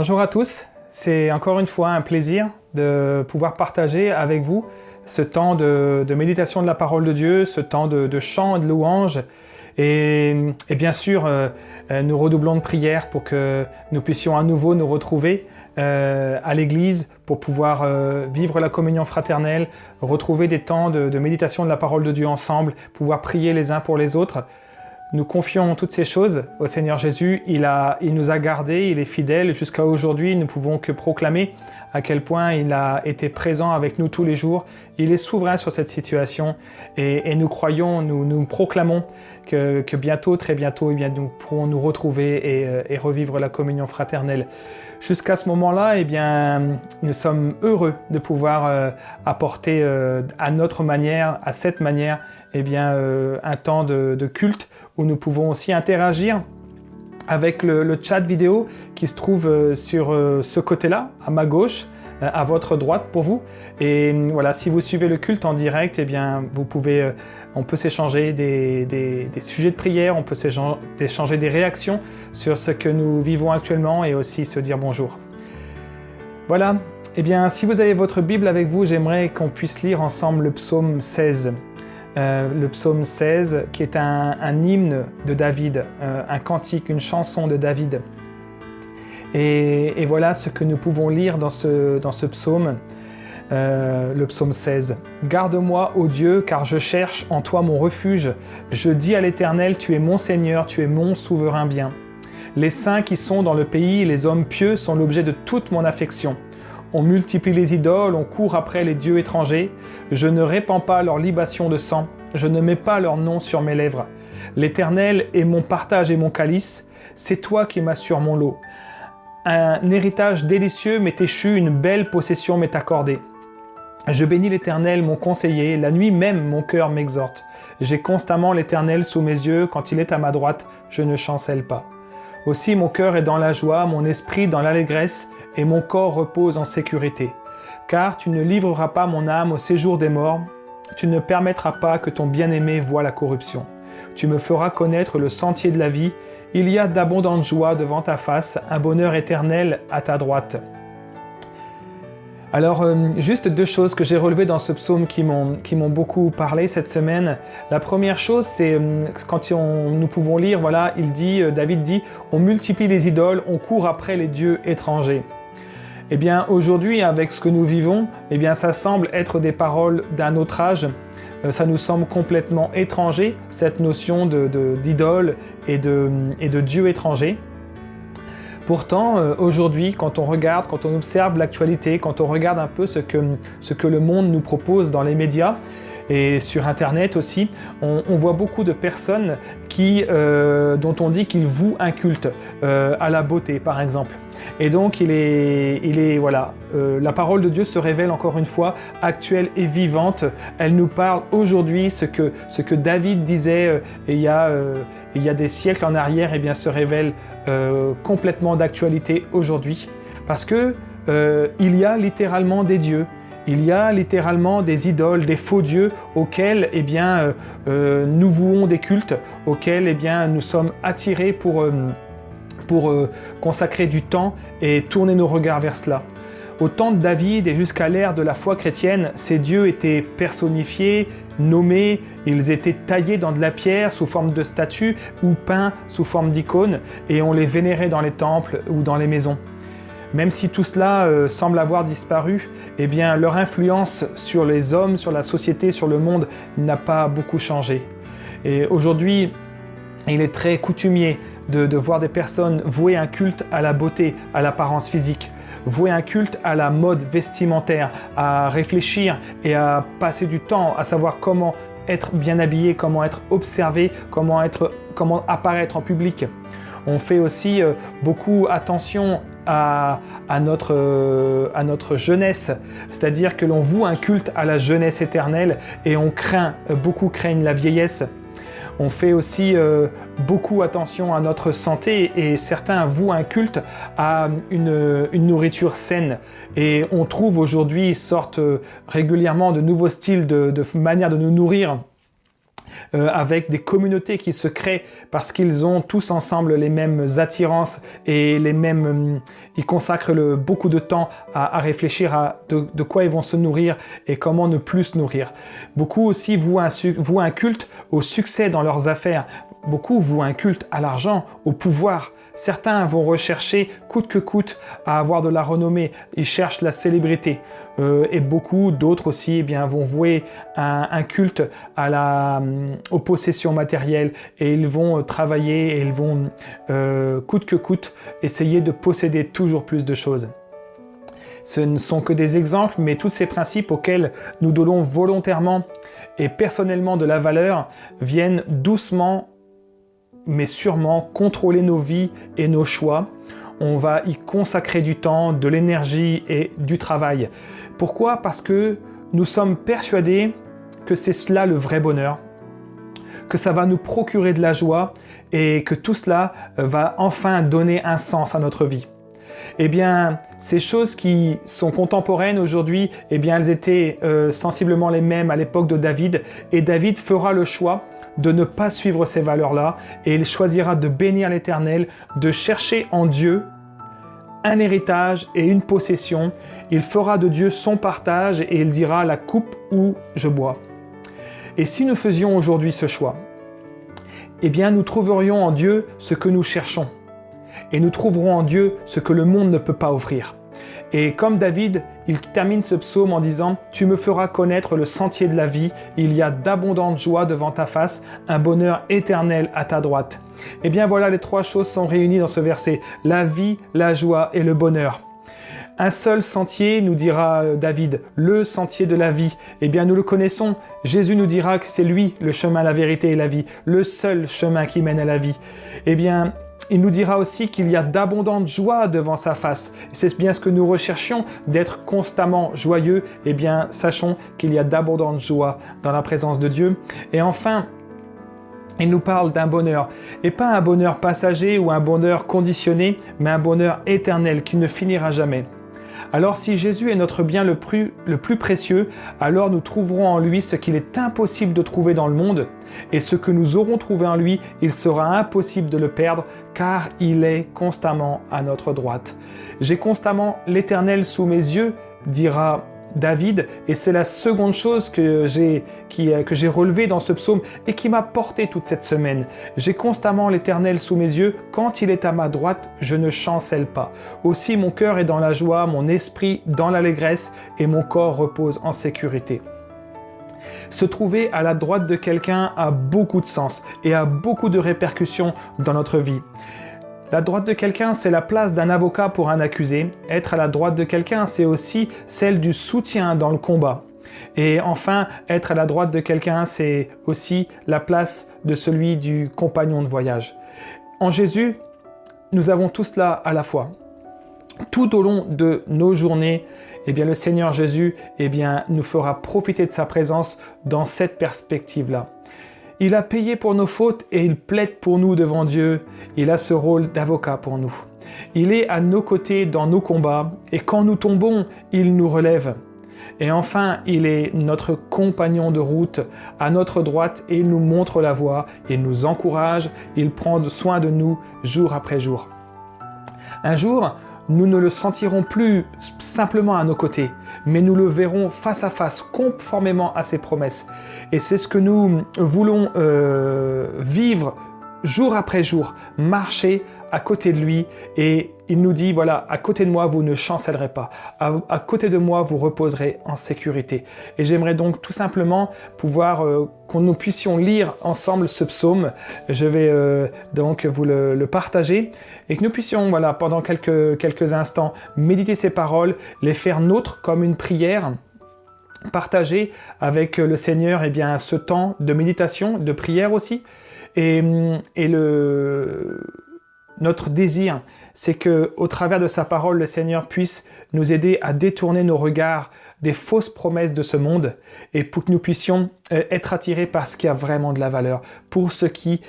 Bonjour à tous, c'est encore une fois un plaisir de pouvoir partager avec vous ce temps de méditation de la parole de Dieu, ce temps de chant et de louange. Et bien sûr, nous redoublons de prière pour que nous puissions à nouveau nous retrouver à l'église pour pouvoir vivre la communion fraternelle, retrouver des temps de méditation de la parole de Dieu ensemble, pouvoir prier les uns pour les autres. Nous confions toutes ces choses au Seigneur Jésus. Il nous a gardés, il est fidèle. Jusqu'à aujourd'hui, nous ne pouvons que proclamer à quel point il a été présent avec nous tous les jours. Il est souverain sur cette situation et nous croyons, nous proclamons que bientôt, très bientôt, eh bien, nous pourrons nous retrouver et revivre la communion fraternelle. Jusqu'à ce moment-là, eh bien, nous sommes heureux de pouvoir apporter à notre manière, à cette manière, eh bien, un temps de culte où nous pouvons aussi interagir avec le chat vidéo qui se trouve sur ce côté-là, à ma gauche, à votre droite pour vous. Et voilà, si vous suivez le culte en direct, eh bien, on peut s'échanger des sujets de prière, on peut s'échanger des réactions sur ce que nous vivons actuellement et aussi se dire bonjour. Voilà, eh bien, si vous avez votre Bible avec vous, j'aimerais qu'on puisse lire ensemble le psaume 16. Le psaume 16 qui est un hymne de David, un cantique, une chanson de David. Et voilà ce que nous pouvons lire dans ce psaume, le psaume 16. « Garde-moi, ô Dieu, car je cherche en toi mon refuge. Je dis à l'Éternel, tu es mon Seigneur, tu es mon souverain bien. Les saints qui sont dans le pays, les hommes pieux sont l'objet de toute mon affection. On multiplie les idoles, on court après les dieux étrangers. Je ne répands pas leur libation de sang, je ne mets pas leur nom sur mes lèvres. L'Éternel est mon partage et mon calice, c'est toi qui m'assures mon lot. Un héritage délicieux m'est échu, une belle possession m'est accordée. Je bénis l'Éternel, mon conseiller, la nuit même mon cœur m'exhorte. J'ai constamment l'Éternel sous mes yeux, quand il est à ma droite, je ne chancelle pas. Aussi mon cœur est dans la joie, mon esprit dans l'allégresse, et mon corps repose en sécurité. Car tu ne livreras pas mon âme au séjour des morts, tu ne permettras pas que ton bien-aimé voie la corruption. Tu me feras connaître le sentier de la vie, il y a d'abondantes joies devant ta face, un bonheur éternel à ta droite. » Alors, juste deux choses que j'ai relevées dans ce psaume qui m'ont beaucoup parlé cette semaine. La première chose, c'est quand nous pouvons lire, voilà, David dit « On multiplie les idoles, on court après les dieux étrangers ». Eh bien, aujourd'hui, avec ce que nous vivons, eh bien, ça semble être des paroles d'un autre âge. Ça nous semble complètement étranger, cette notion d'idole et de dieu étranger. Pourtant, aujourd'hui, quand on regarde, quand on observe l'actualité, quand on regarde un peu ce que le monde nous propose dans les médias et sur Internet aussi, on voit beaucoup de personnes dont on dit qu'ils vouent un culte à la beauté, par exemple. Et donc, la parole de Dieu se révèle encore une fois actuelle et vivante. Elle nous parle aujourd'hui, ce que David disait il y a des siècles en arrière, et bien se révèle complètement d'actualité aujourd'hui. Parce que il y a littéralement des dieux. Il y a littéralement des idoles, des faux dieux auxquels eh bien, nous vouons des cultes, auxquels eh bien, nous sommes attirés pour consacrer du temps et tourner nos regards vers cela. Au temps de David et jusqu'à l'ère de la foi chrétienne, ces dieux étaient personnifiés, nommés, ils étaient taillés dans de la pierre sous forme de statues ou peints sous forme d'icônes et on les vénérait dans les temples ou dans les maisons. Même si tout cela semble avoir disparu, eh bien, leur influence sur les hommes, sur la société, sur le monde n'a pas beaucoup changé. Et aujourd'hui, il est très coutumier de voir des personnes vouer un culte à la beauté, à l'apparence physique, vouer un culte à la mode vestimentaire, à réfléchir et à passer du temps à savoir comment être bien habillé, comment être observé, comment apparaître en public. On fait aussi beaucoup attention à notre jeunesse, c'est-à-dire que l'on voue un culte à la jeunesse éternelle et beaucoup craignent la vieillesse. On fait aussi beaucoup attention à notre santé et certains vouent un culte à une nourriture saine. Et on trouve aujourd'hui, sortent régulièrement de nouveaux styles de manière de nous nourrir avec des communautés qui se créent parce qu'ils ont tous ensemble les mêmes attirances et les mêmes... ils consacrent beaucoup de temps à réfléchir à de quoi ils vont se nourrir et comment ne plus se nourrir. Beaucoup aussi vouent un culte au succès dans leurs affaires. Beaucoup vouent un culte à l'argent, au pouvoir. Certains vont rechercher coûte que coûte à avoir de la renommée. Ils cherchent la célébrité. Et beaucoup d'autres aussi vont vouer un culte aux possessions matérielles. Et ils vont travailler et ils vont coûte que coûte essayer de posséder toujours plus de choses. Ce ne sont que des exemples, mais tous ces principes auxquels nous donnons volontairement et personnellement de la valeur viennent doucement mais sûrement contrôler nos vies et nos choix. On va y consacrer du temps, de l'énergie et du travail. Pourquoi? Parce que nous sommes persuadés que c'est cela le vrai bonheur, que ça va nous procurer de la joie et que tout cela va enfin donner un sens à notre vie. Eh bien, ces choses qui sont contemporaines aujourd'hui, elles étaient sensiblement les mêmes à l'époque de David, et David fera le choix de ne pas suivre ces valeurs-là, et il choisira de bénir l'Éternel, de chercher en Dieu un héritage et une possession. Il fera de Dieu son partage et il dira la coupe où je bois. Et si nous faisions aujourd'hui ce choix, nous trouverions en Dieu ce que nous cherchons. Et nous trouverons en Dieu ce que le monde ne peut pas offrir. Et comme David, il termine ce psaume en disant « Tu me feras connaître le sentier de la vie, il y a d'abondantes joies devant ta face, un bonheur éternel à ta droite. » Voilà, les trois choses sont réunies dans ce verset, la vie, la joie et le bonheur. Un seul sentier, nous dira David, le sentier de la vie. Nous le connaissons. Jésus nous dira que c'est lui le chemin, la vérité et la vie, le seul chemin qui mène à la vie. Il nous dira aussi qu'il y a d'abondantes joies devant sa face. C'est bien ce que nous recherchions, d'être constamment joyeux. Sachons qu'il y a d'abondantes joies dans la présence de Dieu. Et enfin, il nous parle d'un bonheur, et pas un bonheur passager ou un bonheur conditionné, mais un bonheur éternel qui ne finira jamais. Alors si Jésus est notre bien le plus précieux, alors nous trouverons en lui ce qu'il est impossible de trouver dans le monde, et ce que nous aurons trouvé en lui, il sera impossible de le perdre, car il est constamment à notre droite. J'ai constamment l'Éternel sous mes yeux, dira David, et c'est la seconde chose que j'ai relevée dans ce psaume et qui m'a porté toute cette semaine. J'ai constamment l'Éternel sous mes yeux, quand il est à ma droite, je ne chancelle pas. Aussi mon cœur est dans la joie, mon esprit dans l'allégresse et mon corps repose en sécurité. Se trouver à la droite de quelqu'un a beaucoup de sens et a beaucoup de répercussions dans notre vie. La droite de quelqu'un, c'est la place d'un avocat pour un accusé. Être à la droite de quelqu'un, c'est aussi celle du soutien dans le combat. Et enfin, être à la droite de quelqu'un, c'est aussi la place de celui du compagnon de voyage. En Jésus, nous avons tout cela à la fois. Tout au long de nos journées, le Seigneur Jésus nous fera profiter de sa présence dans cette perspective-là. Il a payé pour nos fautes et il plaide pour nous devant Dieu. Il a ce rôle d'avocat pour nous. Il est à nos côtés dans nos combats et quand nous tombons, il nous relève. Et enfin, il est notre compagnon de route à notre droite et il nous montre la voie, il nous encourage, il prend soin de nous jour après jour. Un jour, nous ne le sentirons plus simplement à nos côtés, mais nous le verrons face à face, conformément à ses promesses. Et c'est ce que nous voulons vivre jour après jour, marcher à côté de lui. Et il nous dit, voilà, à côté de moi, vous ne chancellerez pas. À côté de moi, vous reposerez en sécurité. Et j'aimerais donc tout simplement pouvoir, que nous puissions lire ensemble ce psaume. Je vais donc vous le partager et que nous puissions, voilà, pendant quelques instants, méditer ces paroles, les faire nôtres comme une prière, partager avec le Seigneur ce temps de méditation, de prière aussi. Et notre désir, c'est qu'au travers de sa parole, le Seigneur puisse nous aider à détourner nos regards des fausses promesses de ce monde et pour que nous puissions être attirés par ce qui a vraiment de la valeur, pour ce qui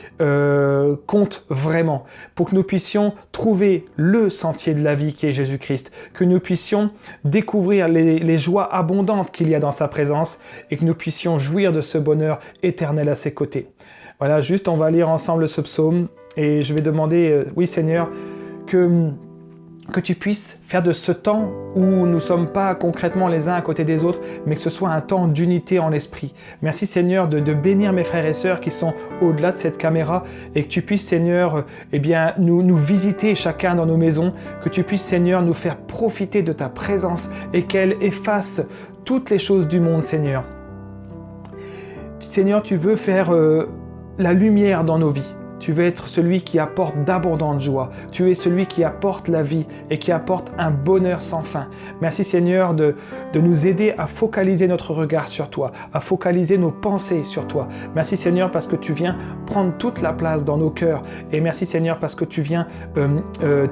compte vraiment, pour que nous puissions trouver le sentier de la vie qui est Jésus-Christ, que nous puissions découvrir les joies abondantes qu'il y a dans sa présence et que nous puissions jouir de ce bonheur éternel à ses côtés. Voilà, juste on va lire ensemble ce psaume et je vais demander, oui Seigneur, que tu puisses faire de ce temps où nous ne sommes pas concrètement les uns à côté des autres, mais que ce soit un temps d'unité en l'esprit. Merci Seigneur de bénir mes frères et sœurs qui sont au-delà de cette caméra et que tu puisses Seigneur nous visiter chacun dans nos maisons, que tu puisses Seigneur nous faire profiter de ta présence et qu'elle efface toutes les choses du monde Seigneur. Seigneur, tu veux faire la lumière dans nos vies. Tu veux être celui qui apporte d'abondantes joies. Tu es celui qui apporte la vie et qui apporte un bonheur sans fin. Merci Seigneur de nous aider à focaliser notre regard sur toi, à focaliser nos pensées sur toi. Merci Seigneur parce que tu viens prendre toute la place dans nos cœurs. Et merci Seigneur parce que tu viens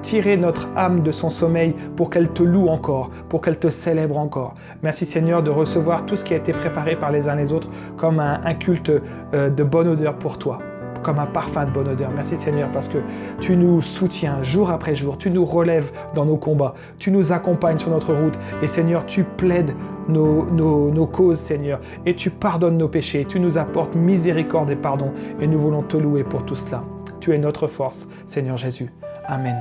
tirer notre âme de son sommeil pour qu'elle te loue encore, pour qu'elle te célèbre encore. Merci Seigneur de recevoir tout ce qui a été préparé par les uns les autres comme un culte de bonne odeur pour toi, comme un parfum de bonne odeur. Merci Seigneur parce que tu nous soutiens jour après jour, tu nous relèves dans nos combats, tu nous accompagnes sur notre route et Seigneur, tu plaides nos causes Seigneur et tu pardonnes nos péchés, tu nous apportes miséricorde et pardon et nous voulons te louer pour tout cela. Tu es notre force, Seigneur Jésus. Amen.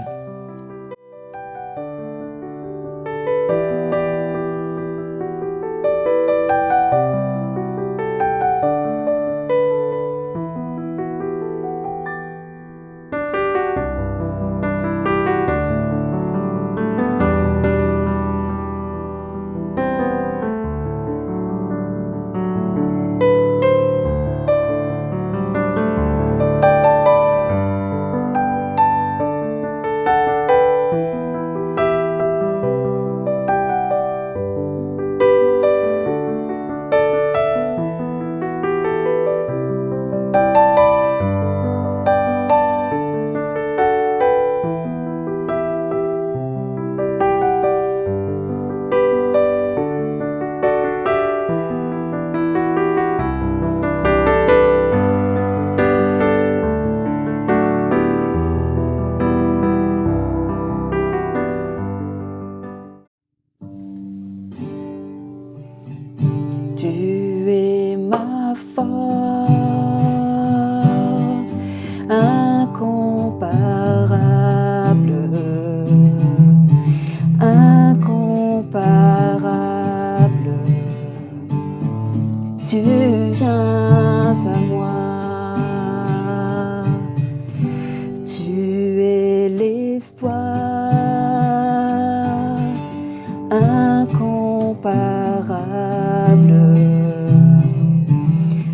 Tu es ma force incomparable, incomparable. Tu viens à moi, tu es l'espoir incomparable,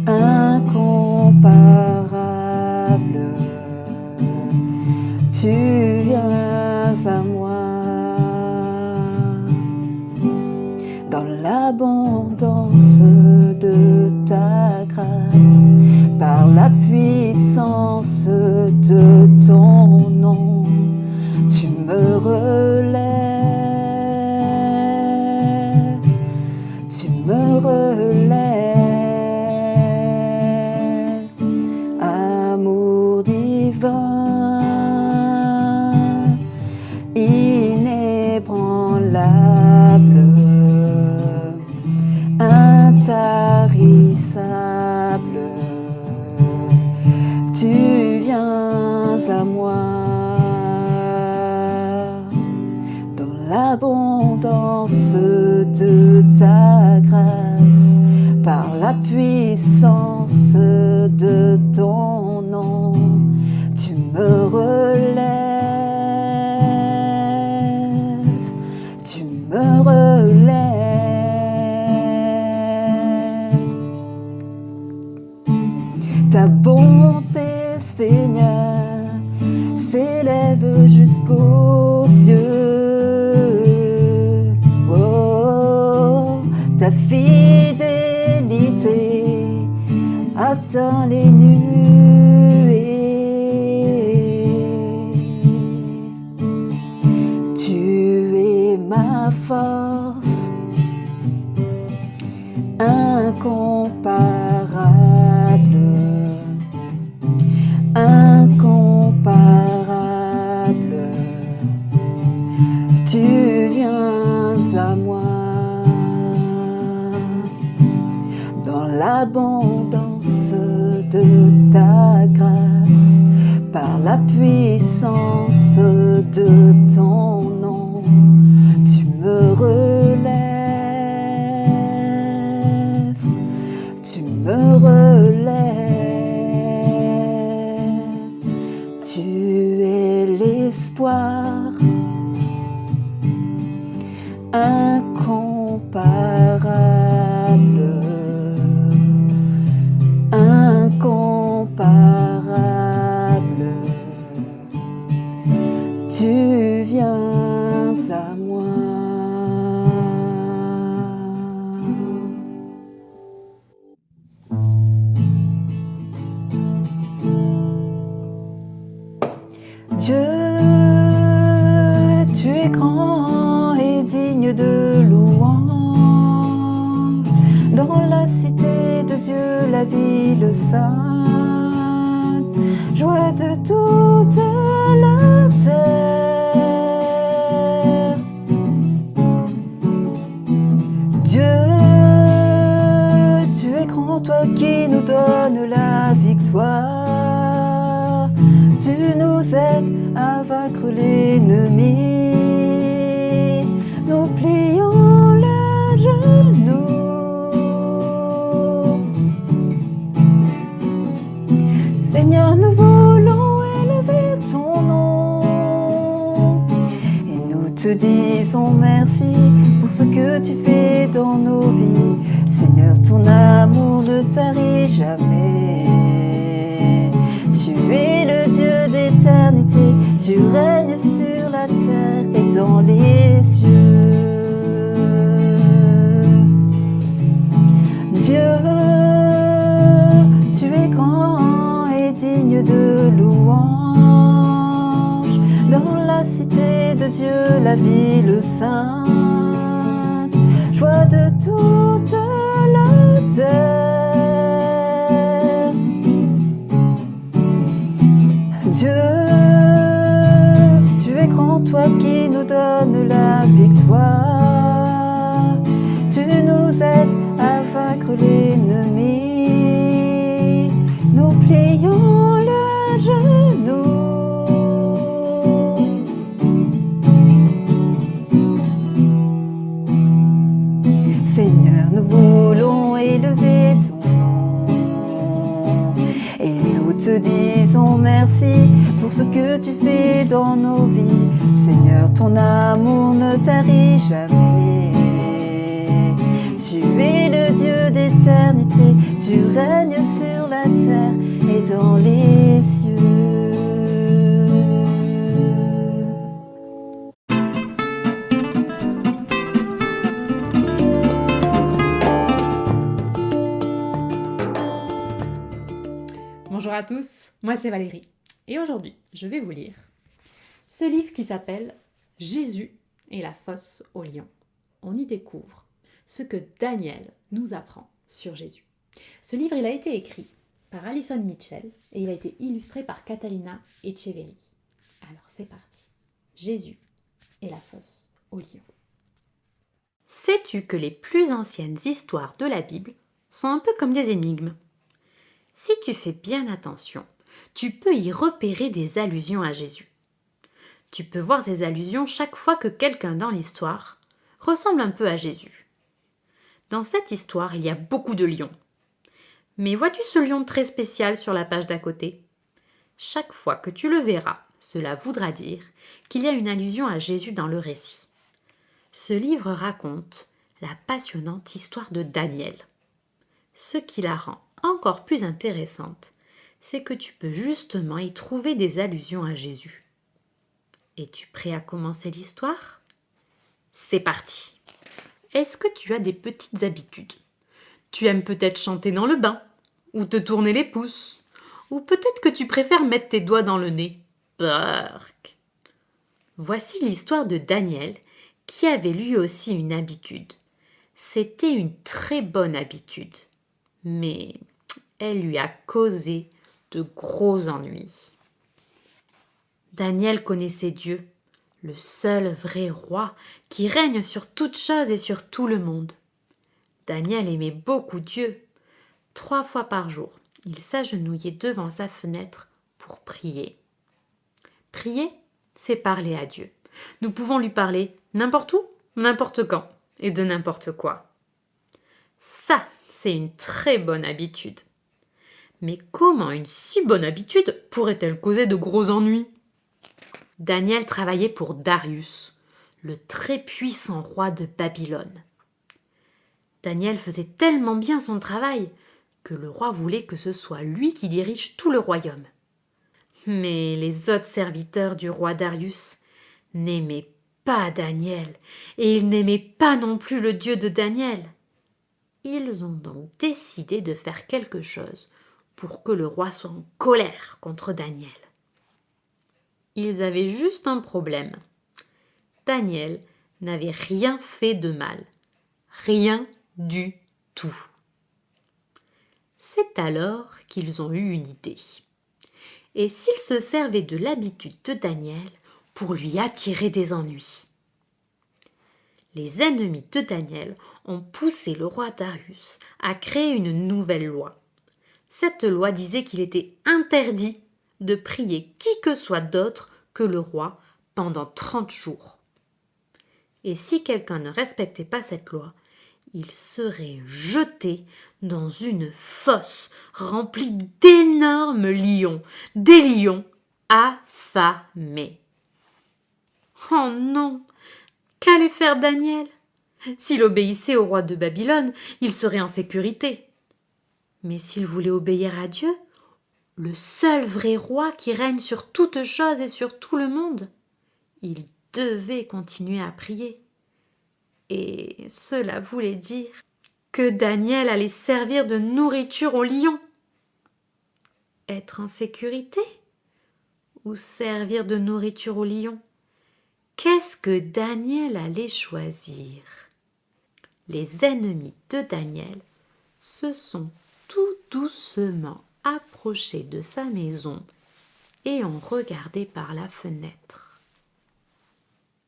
incomparable. Tu viens à moi dans l'abondance de ta grâce, par la puissance de ton nom, tu me relèves, tu me relèves, amour divin, inébranlable, intarissable. Tu viens à moi dans l'abondance de ta grâce, par la puissance de ton nom, tu me relèves, tu me relèves. Ta bonté, Seigneur, s'élève jusqu'aux cieux. Oh, ta fidélité atteint les nuées. ma force, incomparable, incomparable. Tu viens à moi dans l'abondance de ta grâce, par la puissance de ton nom, tu me relèves, tu me relèves, tu es l'espoir incomparable, incomparable. Tu viens à moi. Dieu, tu es grand et digne de louange. Dans la cité de Dieu, la ville sainte, joie de toute la terre. Dieu, tu es grand, toi qui nous donnes la victoire. Tu nous aides à vaincre l'ennemi. Nous plions le genou. Seigneur, nous voulons élever ton nom. Et nous te disons merci pour ce que tu fais dans nos vies. Seigneur, ton amour ne tarit jamais. Tu es le Dieu d'éternité, tu règnes sur la terre et dans les cieux. Dieu, tu es grand et digne de louange. Dans la cité de Dieu, la ville sainte, joie de toute la terre. Dieu, tu es grand, toi qui nous donnes la victoire. Tu nous aides à vaincre l'ennemi. Nous plions le genou. Seigneur, nous voulons élever ton nom. Et nous te disons merci pour ce que tu fais dans nos vies. Seigneur, ton amour ne tarit jamais. Tu es le Dieu d'éternité, tu règnes sur la terre et dans les cieux. Bonjour à tous, moi c'est Valérie et aujourd'hui je vais vous lire ce livre qui s'appelle Jésus et la fosse aux lions. On y découvre ce que Daniel nous apprend sur Jésus. Ce livre il a été écrit par Alison Mitchell et il a été illustré par Catalina Echeverry. Alors c'est parti, Jésus et la fosse aux lions. Sais-tu que les plus anciennes histoires de la Bible sont un peu comme des énigmes ? Si tu fais bien attention, tu peux y repérer des allusions à Jésus. Tu peux voir ces allusions chaque fois que quelqu'un dans l'histoire ressemble un peu à Jésus. Dans cette histoire, il y a beaucoup de lions. Mais vois-tu ce lion très spécial sur la page d'à côté ? Chaque fois que tu le verras, cela voudra dire qu'il y a une allusion à Jésus dans le récit. Ce livre raconte la passionnante histoire de Daniel. Ce qui la rend encore plus intéressante, c'est que tu peux justement y trouver des allusions à Jésus. Es-tu prêt à commencer l'histoire ? C'est parti ! Est-ce que tu as des petites habitudes ? Tu aimes peut-être chanter dans le bain, ou te tourner les pouces, ou peut-être que tu préfères mettre tes doigts dans le nez. Bark ! Voici l'histoire de Daniel qui avait lui aussi une habitude. C'était une très bonne habitude, mais elle lui a causé de gros ennuis. Daniel connaissait Dieu, le seul vrai roi qui règne sur toutes choses et sur tout le monde. Daniel aimait beaucoup Dieu. 3 fois par jour, il s'agenouillait devant sa fenêtre pour prier. Prier, c'est parler à Dieu. Nous pouvons lui parler n'importe où, n'importe quand et de n'importe quoi. Ça, c'est une très bonne habitude. Mais comment une si bonne habitude pourrait-elle causer de gros ennuis ? Daniel travaillait pour Darius, le très puissant roi de Babylone. Daniel faisait tellement bien son travail que le roi voulait que ce soit lui qui dirige tout le royaume. Mais les autres serviteurs du roi Darius n'aimaient pas Daniel et ils n'aimaient pas non plus le Dieu de Daniel. Ils ont donc décidé de faire quelque chose pour que le roi soit en colère contre Daniel. Ils avaient juste un problème. Daniel n'avait rien fait de mal. Rien du tout. C'est alors qu'ils ont eu une idée. Et s'ils se servaient de l'habitude de Daniel pour lui attirer des ennuis? Les ennemis de Daniel ont poussé le roi Darius à créer une nouvelle loi. Cette loi disait qu'il était interdit de prier qui que soit d'autre que le roi pendant 30 jours. Et si quelqu'un ne respectait pas cette loi, il serait jeté dans une fosse remplie d'énormes lions, des lions affamés. Oh non! Qu'allait faire Daniel? S'il obéissait au roi de Babylone, il serait en sécurité. Mais s'il voulait obéir à Dieu, le seul vrai roi qui règne sur toutes choses et sur tout le monde, il devait continuer à prier. Et cela voulait dire que Daniel allait servir de nourriture aux lions. Être en sécurité ou servir de nourriture aux lions? Qu'est-ce que Daniel allait choisir? Les ennemis de Daniel se sont tout doucement approchés de sa maison et ont regardé par la fenêtre.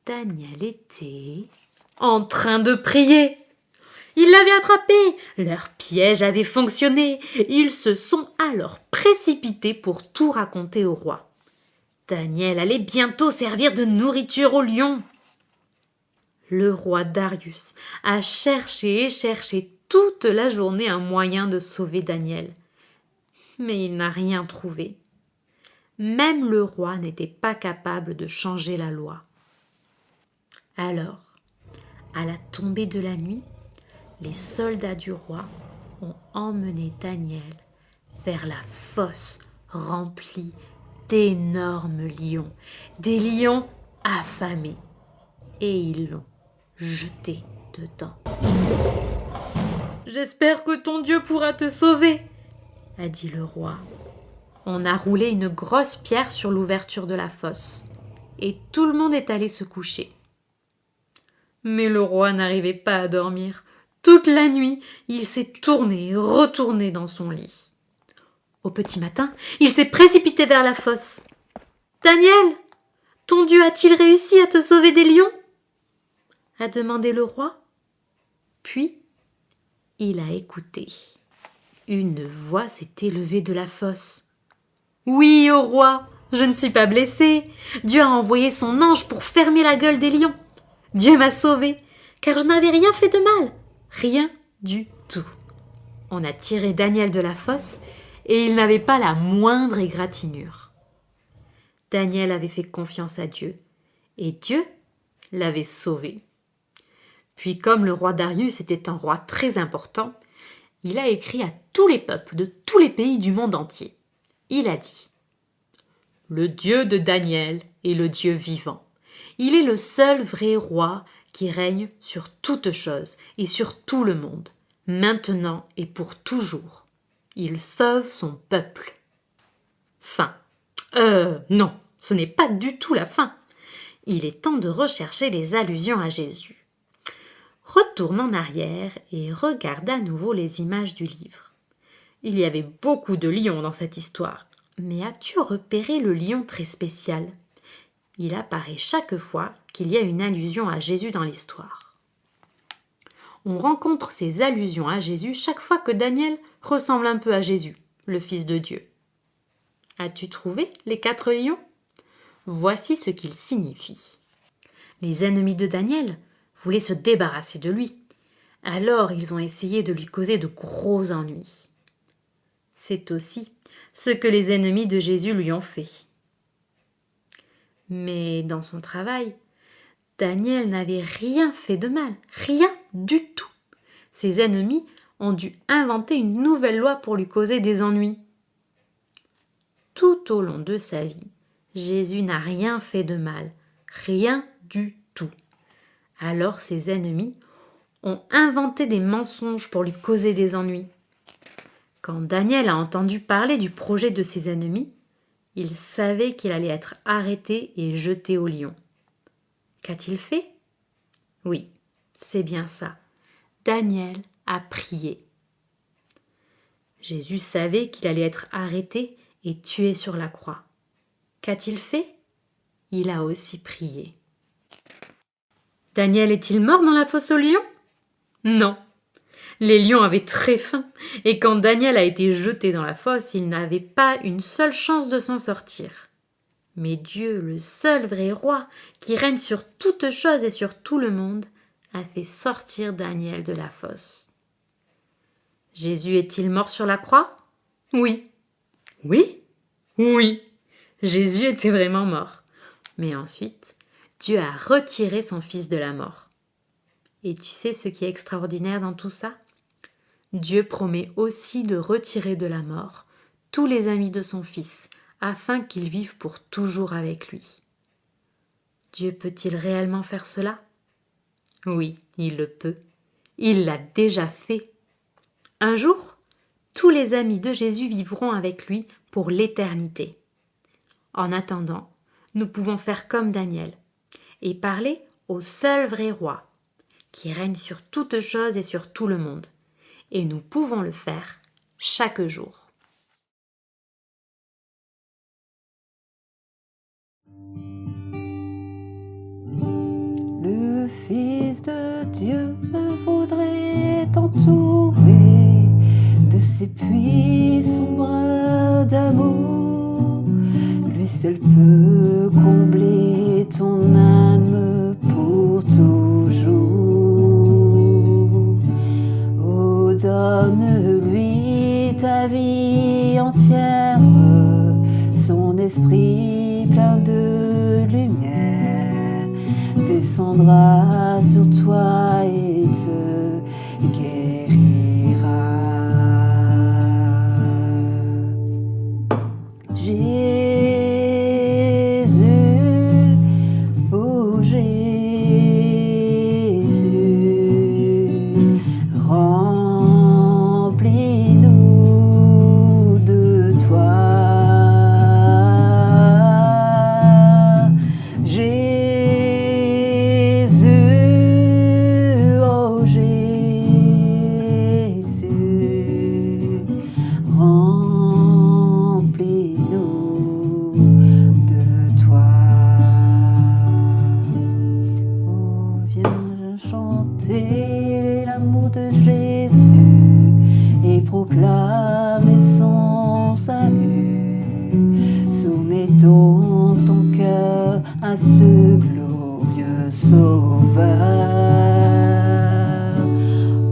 Daniel était en train de prier. Ils l'avaient attrapé. Leur piège avait fonctionné. Ils se sont alors précipités pour tout raconter au roi. Daniel allait bientôt servir de nourriture aux lions. Le roi Darius a cherché et cherché toute la journée un moyen de sauver Daniel. Mais il n'a rien trouvé. Même le roi n'était pas capable de changer la loi. Alors, à la tombée de la nuit, les soldats du roi ont emmené Daniel vers la fosse remplie d'énormes lions, des lions affamés, et ils l'ont jeté dedans. « J'espère que ton Dieu pourra te sauver, » a dit le roi. On a roulé une grosse pierre sur l'ouverture de la fosse, et tout le monde est allé se coucher. Mais le roi n'arrivait pas à dormir. Toute la nuit, il s'est tourné et retourné dans son lit. Au petit matin, il s'est précipité vers la fosse. « Daniel, ton Dieu a-t-il réussi à te sauver des lions ?» a demandé le roi. Puis, il a écouté. Une voix s'est élevée de la fosse. « Oui, ô roi, je ne suis pas blessée. Dieu a envoyé son ange pour fermer la gueule des lions. Dieu m'a sauvée, car je n'avais rien fait de mal. Rien du tout. » On a tiré Daniel de la fosse et il n'avait pas la moindre égratignure. Daniel avait fait confiance à Dieu et Dieu l'avait sauvé. Puis comme le roi Darius était un roi très important, il a écrit à tous les peuples de tous les pays du monde entier. Il a dit « Le Dieu de Daniel est le Dieu vivant. Il est le seul vrai roi qui règne sur toutes choses et sur tout le monde, maintenant et pour toujours. Il sauve son peuple. » Fin. Non, ce n'est pas du tout la fin. Il est temps de rechercher les allusions à Jésus. Retourne en arrière et regarde à nouveau les images du livre. Il y avait beaucoup de lions dans cette histoire, mais as-tu repéré le lion très spécial ? Il apparaît chaque fois qu'il y a une allusion à Jésus dans l'histoire. On rencontre ces allusions à Jésus chaque fois que Daniel ressemble un peu à Jésus, le Fils de Dieu. As-tu trouvé les 4 lions ? Voici ce qu'ils signifient. Les ennemis de Daniel voulaient se débarrasser de lui. Alors ils ont essayé de lui causer de gros ennuis. C'est aussi ce que les ennemis de Jésus lui ont fait. Mais dans son travail, Daniel n'avait rien fait de mal, rien du tout. Ses ennemis ont dû inventer une nouvelle loi pour lui causer des ennuis. Tout au long de sa vie, Jésus n'a rien fait de mal, rien du tout. Alors ses ennemis ont inventé des mensonges pour lui causer des ennuis. Quand Daniel a entendu parler du projet de ses ennemis, il savait qu'il allait être arrêté et jeté au lion. Qu'a-t-il fait ? Oui, c'est bien ça. Daniel a prié. Jésus savait qu'il allait être arrêté et tué sur la croix. Qu'a-t-il fait ? Il a aussi prié. Daniel est-il mort dans la fosse aux lions ? Non. Les lions avaient très faim, et quand Daniel a été jeté dans la fosse, il n'avait pas une seule chance de s'en sortir. Mais Dieu, le seul vrai roi, qui règne sur toutes choses et sur tout le monde, a fait sortir Daniel de la fosse. Jésus est-il mort sur la croix ? Oui. Oui ? Oui. Jésus était vraiment mort. Mais ensuite, Dieu a retiré son fils de la mort. Et tu sais ce qui est extraordinaire dans tout ça ? Dieu promet aussi de retirer de la mort tous les amis de son fils, afin qu'ils vivent pour toujours avec lui. Dieu peut-il réellement faire cela ? Oui, il le peut. Il l'a déjà fait. Un jour, tous les amis de Jésus vivront avec lui pour l'éternité. En attendant, nous pouvons faire comme Daniel et parler au seul vrai roi, qui règne sur toutes choses et sur tout le monde. Et nous pouvons le faire chaque jour. Le Fils de Dieu voudrait t'entourer de ses puissants bras d'amour. Lui seul peut combler ton âme pour toujours. Oh, donne-lui ta vie entière, son esprit plein de lumière descendra sur toi et te guérira. Jésus, oh Jésus, remplis-nous de toi. Jésus, oh Jésus, remplis-nous de toi. Oh, viens chanter l'amour de Jésus et proclamer son salut. Soumettons ton cœur à ce glorieux Sauveur.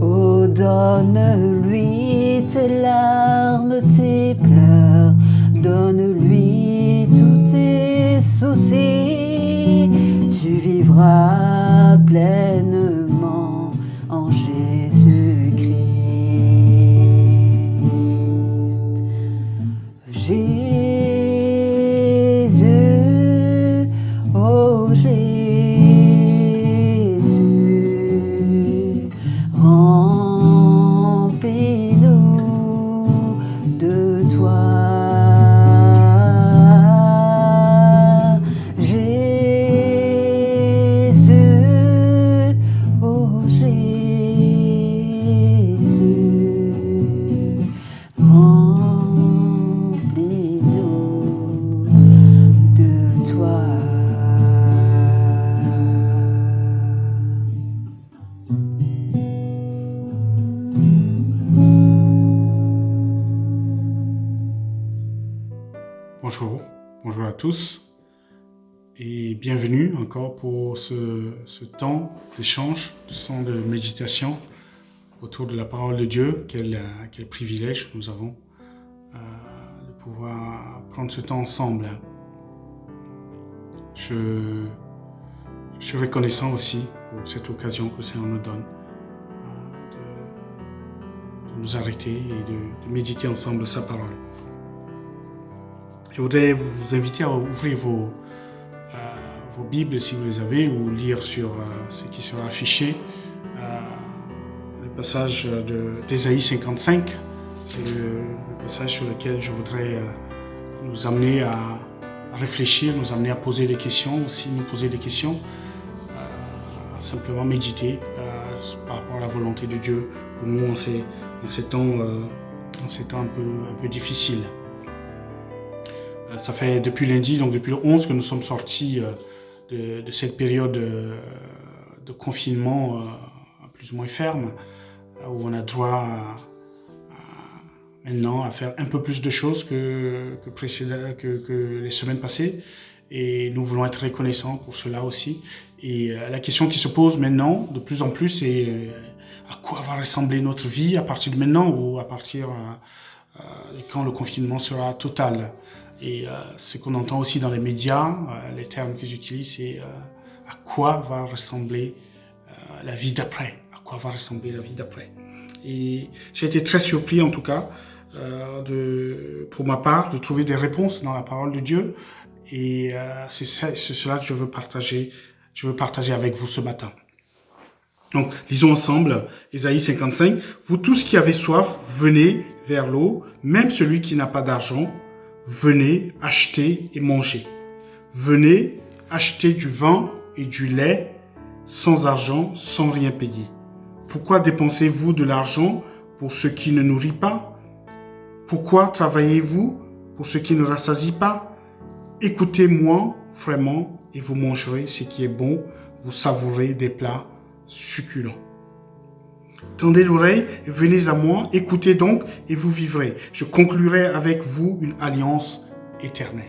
Oh, donne-lui tes larmes, tes pleurs, donne-lui tous tes soucis. Tu vivras pleinement en Jésus-Christ. Jésus, oh Jésus, remplis-nous de toi. Jésus, Bonjour à tous et bienvenue encore pour ce temps d'échange, ce temps de méditation autour de la parole de Dieu. Quel privilège nous avons de pouvoir prendre ce temps ensemble. Je suis reconnaissant aussi pour cette occasion que le Seigneur nous donne de nous arrêter et de méditer ensemble sa parole. Je voudrais vous inviter à ouvrir vos Bibles si vous les avez ou lire sur ce qui sera affiché. Le passage d'Ésaïe 55, c'est le passage sur lequel je voudrais nous amener à réfléchir, nous amener à poser des questions, aussi nous poser des questions, simplement méditer par rapport à la volonté de Dieu pour nous en ces temps un peu difficiles. Ça fait depuis lundi, donc depuis le 11, que nous sommes sortis de cette période de confinement plus ou moins ferme, où on a droit maintenant à faire un peu plus de choses que les semaines passées. Et nous voulons être reconnaissants pour cela aussi. Et la question qui se pose maintenant, de plus en plus, c'est à quoi va ressembler notre vie à partir de maintenant ou à partir quand le confinement sera total. Et ce qu'on entend aussi dans les médias, les termes que j'utilise, c'est à quoi va ressembler la vie d'après. À quoi va ressembler la vie d'après. Et j'ai été très surpris en tout cas, pour ma part, de trouver des réponses dans la parole de Dieu. Et c'est cela que je veux partager avec vous ce matin. Donc, lisons ensemble Ésaïe 55. « Vous tous qui avez soif, venez vers l'eau, même celui qui n'a pas d'argent, venez acheter et manger. Venez acheter du vin et du lait sans argent, sans rien payer. Pourquoi dépensez-vous de l'argent pour ce qui ne nourrit pas? Pourquoi travaillez-vous pour ce qui ne rassasie pas? Écoutez-moi vraiment et vous mangerez ce qui est bon, vous savourez des plats succulents. Tendez l'oreille et venez à moi, écoutez donc et vous vivrez. Je conclurai avec vous une alliance éternelle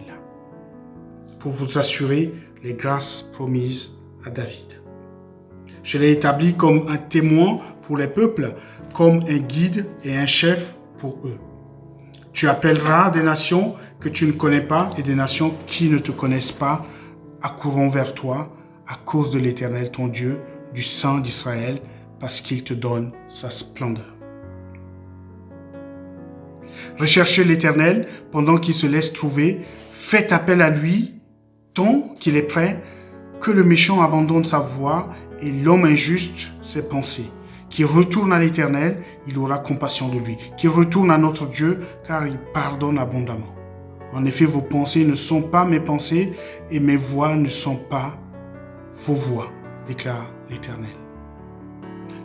pour vous assurer les grâces promises à David. Je l'ai établi comme un témoin pour les peuples, comme un guide et un chef pour eux. Tu appelleras des nations que tu ne connais pas et des nations qui ne te connaissent pas accourront vers toi à cause de l'Éternel ton Dieu, du Saint d'Israël, parce qu'il te donne sa splendeur. Recherchez l'Éternel pendant qu'il se laisse trouver. Faites appel à lui tant qu'il est prêt, que le méchant abandonne sa voie et l'homme injuste ses pensées. Qu'il retourne à l'Éternel, il aura compassion de lui. Qu'il retourne à notre Dieu, car il pardonne abondamment. En effet, vos pensées ne sont pas mes pensées et mes voies ne sont pas vos voies, déclare l'Éternel.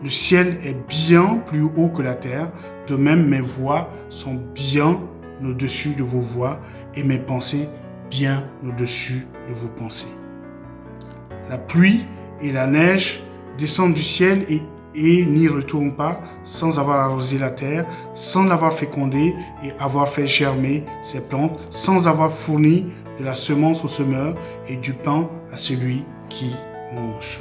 Le ciel est bien plus haut que la terre, de même mes voies sont bien au-dessus de vos voies et mes pensées bien au-dessus de vos pensées. La pluie et la neige descendent du ciel et n'y retournent pas sans avoir arrosé la terre, sans l'avoir fécondée et avoir fait germer ses plantes, sans avoir fourni de la semence au semeur et du pain à celui qui mange.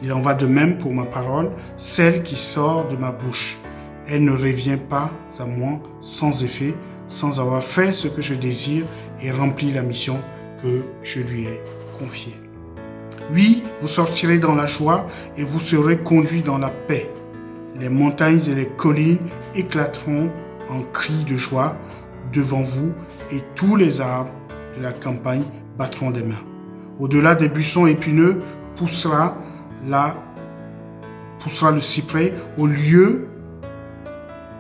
Il en va de même pour ma parole, celle qui sort de ma bouche. Elle ne revient pas à moi sans effet, sans avoir fait ce que je désire et rempli la mission que je lui ai confiée. Oui, vous sortirez dans la joie et vous serez conduits dans la paix. Les montagnes et les collines éclateront en cris de joie devant vous et tous les arbres de la campagne battront des mains. Au-delà des buissons épineux poussera le cyprès, au lieu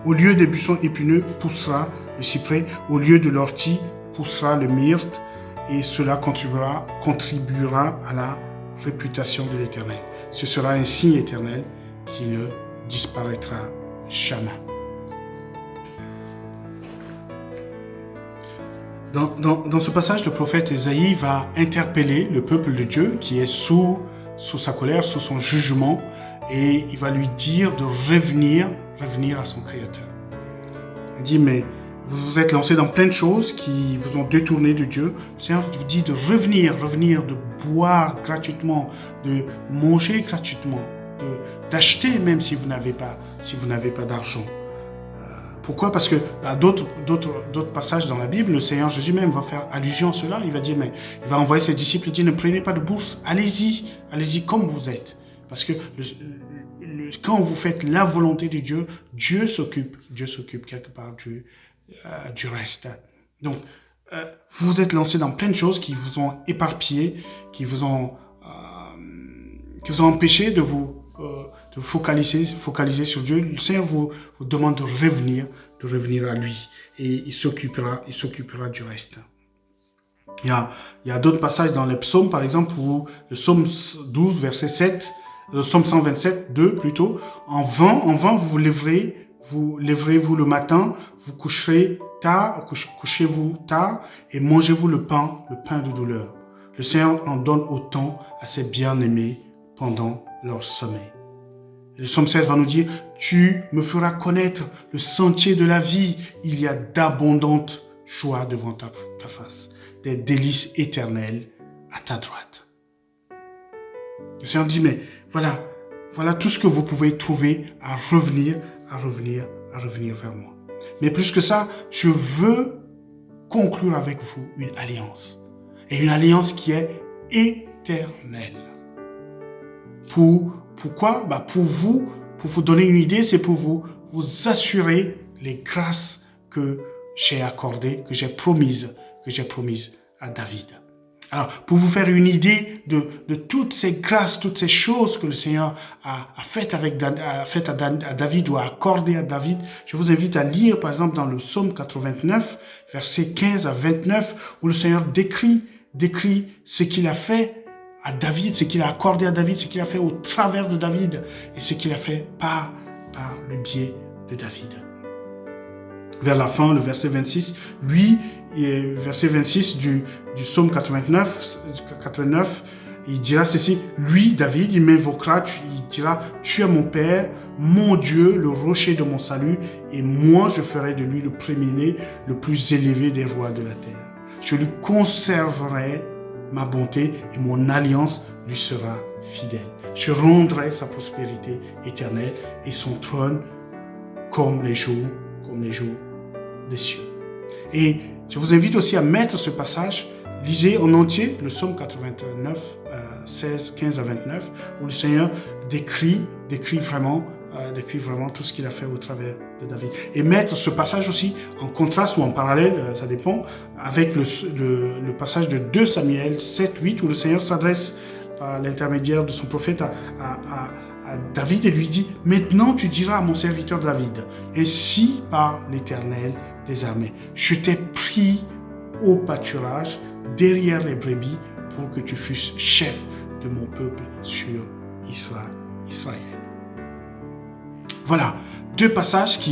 des buissons épineux poussera le cyprès, au lieu de l'ortie poussera le myrte, et cela contribuera à la réputation de l'Éternel. Ce sera un signe éternel qui ne disparaîtra jamais. Dans ce passage, le prophète Ésaïe va interpeller le peuple de Dieu qui est sous sa colère, sous son jugement, et il va lui dire de revenir à son Créateur. Il dit, mais vous vous êtes lancé dans plein de choses qui vous ont détourné de Dieu. Le Seigneur vous dit de revenir, de boire gratuitement, de manger gratuitement, d'acheter même si vous n'avez pas d'argent. Pourquoi? Parce que à d'autres passages dans la Bible, le Seigneur Jésus même va faire allusion à cela. Il va dire, mais il va envoyer ses disciples et dire, ne prenez pas de bourse, allez-y comme vous êtes. Parce que quand vous faites la volonté de Dieu, Dieu s'occupe quelque part du reste. Donc, vous vous êtes lancé dans plein de choses qui vous ont éparpillé, qui vous ont empêché de vous focaliser sur Dieu. Le Seigneur vous demande de revenir à lui, et il s'occupera du reste. Il y a d'autres passages dans les psaumes, par exemple, où le psaume 12, verset 7, le psaume 127, 2 plutôt, en vain vous lèverez-vous le matin, vous couchez-vous tard et mangez-vous le pain de douleur. Le Seigneur en donne autant à ses bien-aimés pendant leur sommeil. Le psaume 16 va nous dire, tu me feras connaître le sentier de la vie, il y a d'abondantes joies devant ta face, des délices éternelles à ta droite. Le Seigneur dit, mais voilà tout ce que vous pouvez trouver à revenir vers moi. Mais plus que ça, je veux conclure avec vous une alliance. Et une alliance qui est éternelle. Pourquoi? Pour vous donner une idée, c'est pour vous assurer les grâces que j'ai accordées, que j'ai promises à David. Alors, pour vous faire une idée de toutes ces grâces, toutes ces choses que le Seigneur a faites à David ou a accordées à David, je vous invite à lire, par exemple, dans le psaume 89, versets 15 à 29, où le Seigneur décrit ce qu'il a fait à David, ce qu'il a accordé à David, ce qu'il a fait au travers de David et ce qu'il a fait par le biais de David. Vers la fin, le verset 26, verset 26 du psaume 89, il dira ceci, lui, David, il m'invoquera, il dira, tu es mon Père, mon Dieu, le rocher de mon salut, et moi je ferai de lui le premier-né, le plus élevé des rois de la terre. Je lui conserverai ma bonté et mon alliance lui sera fidèle. Je rendrai sa prospérité éternelle et son trône comme les jours des cieux. Et je vous invite aussi à mettre ce passage, lisez en entier le psaume 89, 16, 15 à 29, où le Seigneur décrit vraiment tout ce qu'il a fait au travers de David. Et mettre ce passage aussi en contraste ou en parallèle, ça dépend, avec le passage de 2 Samuel 7, 8, où le Seigneur s'adresse par l'intermédiaire de son prophète à David et lui dit « Maintenant tu diras à mon serviteur David, ainsi par l'Éternel des armées, je t'ai pris au pâturage derrière les brebis pour que tu fusses chef de mon peuple sur Israël. » Voilà, 2 passages que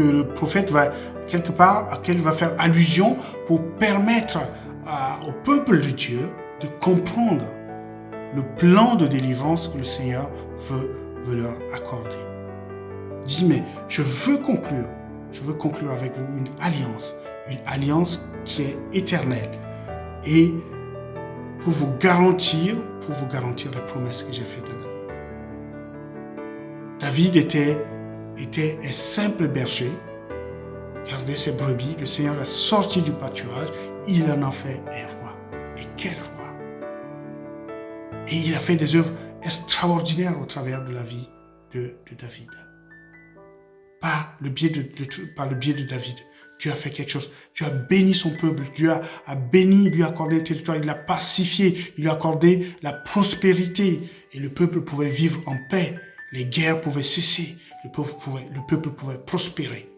le prophète va quelque part, à quel il va faire allusion pour permettre au peuple de Dieu de comprendre le plan de délivrance que le Seigneur veut leur accorder. Il dit, mais je veux conclure avec vous une alliance qui est éternelle et pour vous garantir les promesses que j'ai faites à David. David était un simple berger, gardait ses brebis, le Seigneur l'a sorti du pâturage, il en a fait un roi. Et quel roi! Et il a fait des œuvres extraordinaires au travers de la vie de David. Par le biais de David, Dieu a fait quelque chose. Dieu a béni son peuple. Dieu a béni, lui a accordé un territoire. Il l'a pacifié. Il lui a accordé la prospérité. Et le peuple pouvait vivre en paix. Les guerres pouvaient cesser. Le peuple pouvait prospérer.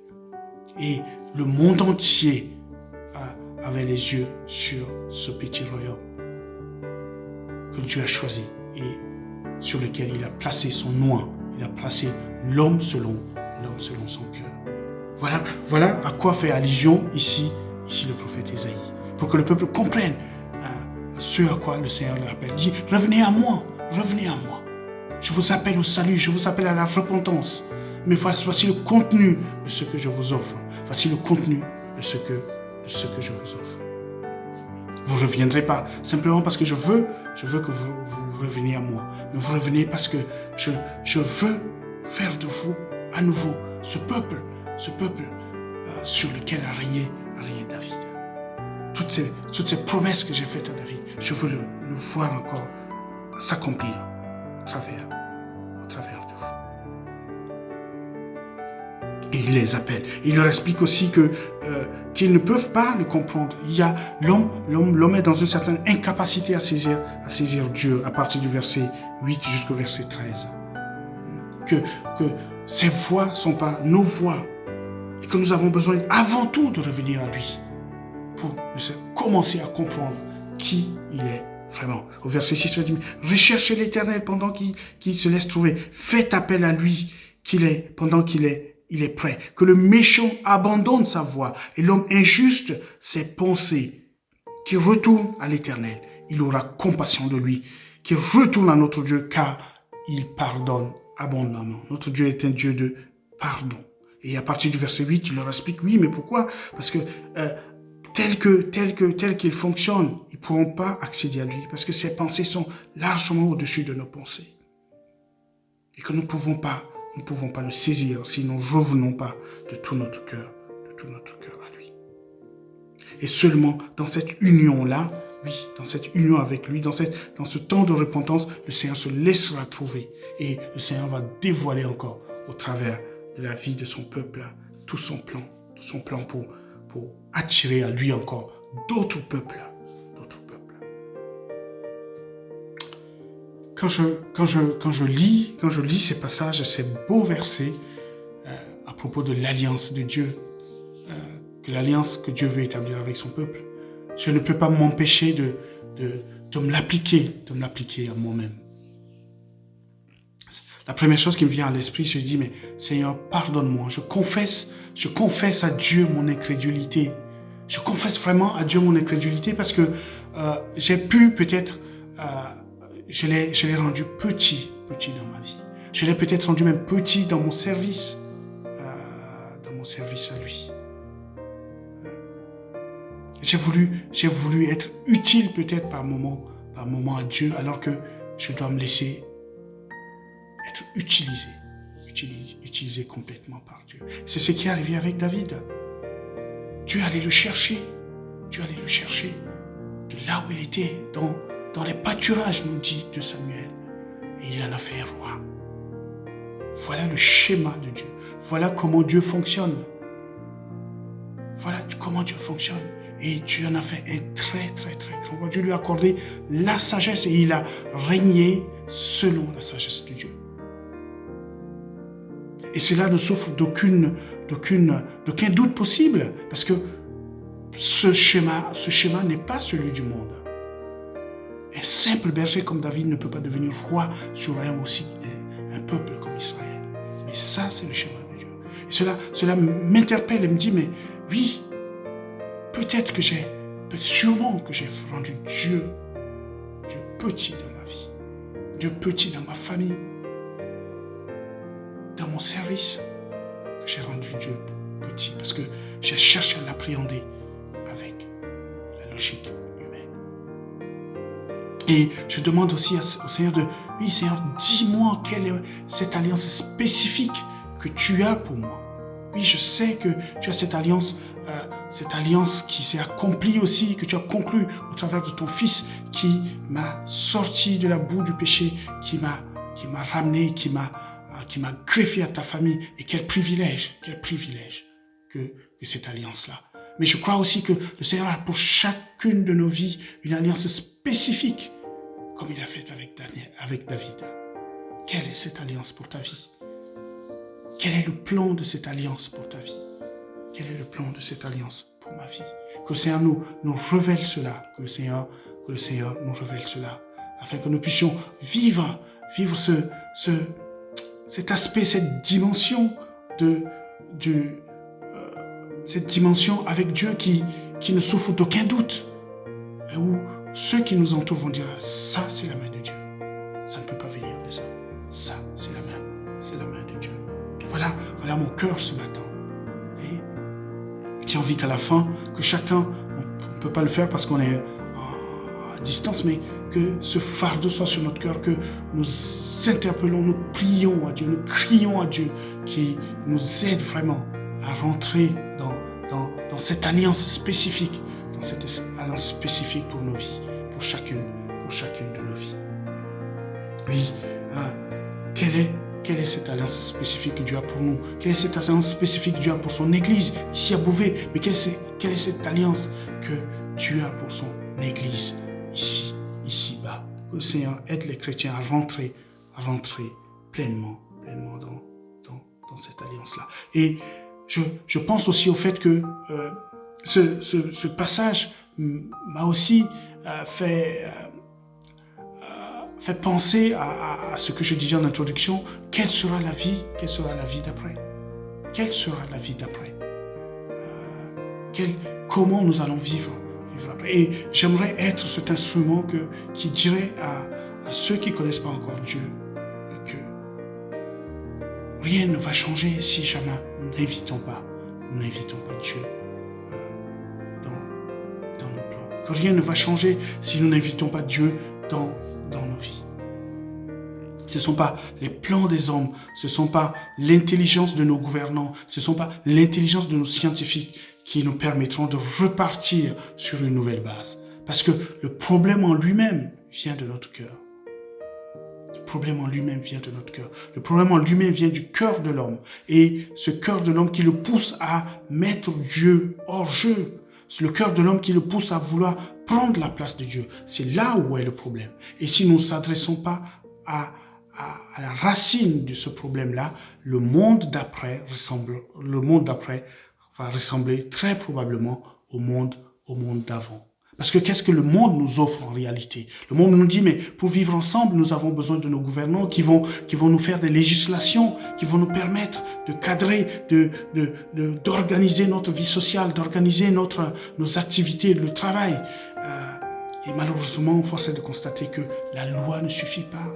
Et le monde entier avait les yeux sur ce petit royaume que Dieu a choisi et sur lequel il a placé son nom. Il a placé l'homme selon son cœur. Voilà à quoi fait allusion ici le prophète Ésaïe. Pour que le peuple comprenne ce à quoi le Seigneur le rappelle. Il dit, revenez à moi. Je vous appelle au salut, je vous appelle à la repentance. mais voici le contenu de ce que je vous offre. Voici le contenu de ce que je vous offre. Vous ne reviendrez pas simplement parce que je veux que vous reveniez à moi. Mais vous revenez parce que je veux faire de vous à nouveau ce peuple sur lequel a régné David. Toutes ces promesses que j'ai faites à David, je veux le voir encore s'accomplir au travers de vous. Et il les appelle. Il leur explique aussi qu'ils ne peuvent pas le comprendre. Il y a l'homme est dans une certaine incapacité à saisir Dieu à partir du verset 8 jusqu'au verset 13. Que ces voix ne sont pas nos voix et que nous avons besoin avant tout de revenir à lui pour commencer à comprendre qui il est vraiment. Au verset 6, il dit, recherchez l'Éternel pendant qu'il se laisse trouver. Faites appel à lui pendant qu'il est prêt. Que le méchant abandonne sa voie et l'homme injuste ses pensées. Qu'il retourne à l'Éternel. Il aura compassion de lui. Qu'il retourne à notre Dieu car il pardonne abondamment. Notre Dieu est un Dieu de pardon. Et à partir du verset 8, il leur explique, oui, mais pourquoi? Parce que tel qu'il fonctionne, ils ne pourront pas accéder à lui parce que ses pensées sont largement au-dessus de nos pensées. Et que nous ne pouvons pas le saisir si nous ne revenons pas de tout notre cœur à lui. Et seulement dans cette union-là, oui, dans cette union avec lui, dans ce temps de repentance, le Seigneur se laissera trouver et le Seigneur va dévoiler encore au travers de la vie de son peuple tout son plan pour attirer à lui encore d'autres peuples. Quand je lis ces passages, ces beaux versets à propos de l'alliance de Dieu, que l'alliance que Dieu veut établir avec son peuple, je ne peux pas m'empêcher de me l'appliquer à moi-même. La première chose qui me vient à l'esprit, je dis, mais Seigneur, pardonne-moi. Je confesse à Dieu mon incrédulité. Je confesse vraiment à Dieu mon incrédulité parce que j'ai pu peut-être, je l'ai rendu petit dans ma vie. Je l'ai peut-être rendu même petit dans mon service à lui. J'ai voulu être utile peut-être par moment à Dieu alors que je dois me laisser être utilisé complètement par Dieu. C'est ce qui est arrivé avec David. Dieu allait le chercher de là où il était, dans les pâturages, nous dit de Samuel. Et il en a fait un roi. Voilà le schéma de Dieu. Voilà comment Dieu fonctionne. Et Dieu en a fait un très, très, très grand roi. Dieu lui a accordé la sagesse et il a régné selon la sagesse de Dieu. Et cela ne souffre d'aucun doute possible, parce que ce schéma n'est pas celui du monde. Un simple berger comme David ne peut pas devenir roi sur un peuple comme Israël. Mais ça, c'est le schéma de Dieu. Et cela m'interpelle et me dit, mais oui, sûrement que j'ai rendu Dieu petit dans ma vie, Dieu petit dans ma famille, dans mon service, que j'ai rendu Dieu petit, parce que j'ai cherché à l'appréhender avec la logique humaine. Et je demande aussi au Seigneur oui Seigneur, dis-moi quelle est cette alliance spécifique que tu as pour moi. Oui, je sais que tu as cette alliance qui s'est accomplie aussi, que tu as conclue au travers de ton Fils, qui m'a sorti de la boue du péché, qui m'a ramené, qui m'a greffé à ta famille. Et quel privilège que cette alliance-là. Mais je crois aussi que le Seigneur a pour chacune de nos vies une alliance spécifique, comme il a fait avec David. Quelle est cette alliance pour ta vie? Quel est le plan de cette alliance pour ta vie? Quel est le plan de cette alliance pour ma vie? Que le Seigneur nous révèle cela, que le Seigneur nous révèle cela, afin que nous puissions vivre cet aspect, cette dimension cette dimension avec Dieu qui ne souffre d'aucun doute, et où ceux qui nous entourent vont dire, ça c'est la main de Dieu, ça ne peut pas venir de ça, ça c'est la main de Dieu. voilà mon cœur ce matin. Et j'ai envie qu'à la fin, que chacun, on ne peut pas le faire parce qu'on est à distance, mais que ce fardeau soit sur notre cœur, que nous interpellons, nous prions à Dieu, nous crions à Dieu, qui nous aide vraiment à rentrer dans cette alliance spécifique, pour nos vies, pour chacune de nos vies. Oui, quelle est cette alliance spécifique que Dieu a pour nous? Quelle est cette alliance spécifique que Dieu a pour son Église ici à Beauvais? Mais quelle est cette alliance que Dieu a pour son Église ici-bas? Que le Seigneur aide les chrétiens à rentrer pleinement dans cette alliance-là. Et je pense aussi au fait que ce passage m'a aussi fait penser à ce que je disais en introduction. Quelle sera la vie d'après? Quelle sera la vie d'après? Comment nous allons vivre après? Et j'aimerais être cet instrument qui dirait à ceux qui ne connaissent pas encore Dieu que rien ne va changer si jamais nous n'invitons pas Dieu dans nos plans. Que rien ne va changer si nous n'invitons pas Dieu dans nos vies. Ce ne sont pas les plans des hommes, ce ne sont pas l'intelligence de nos gouvernants, ce ne sont pas l'intelligence de nos scientifiques qui nous permettront de repartir sur une nouvelle base. Parce que le problème en lui-même vient de notre cœur. Le problème en lui-même vient de notre cœur. Le problème en lui-même vient du cœur de l'homme. Et ce cœur de l'homme qui le pousse à mettre Dieu hors jeu. C'est le cœur de l'homme qui le pousse à vouloir prendre la place de Dieu. C'est là où est le problème. Et si nous ne nous adressons pas à la racine de ce problème-là, le monde d'après va ressembler très probablement au monde d'avant. Parce que qu'est-ce que le monde nous offre en réalité? Le monde nous dit, mais pour vivre ensemble, nous avons besoin de nos gouvernants qui vont nous faire des législations, qui vont nous permettre de cadrer, d'organiser notre vie sociale, d'organiser nos activités, le travail. Et malheureusement, force est de constater que la loi ne suffit pas.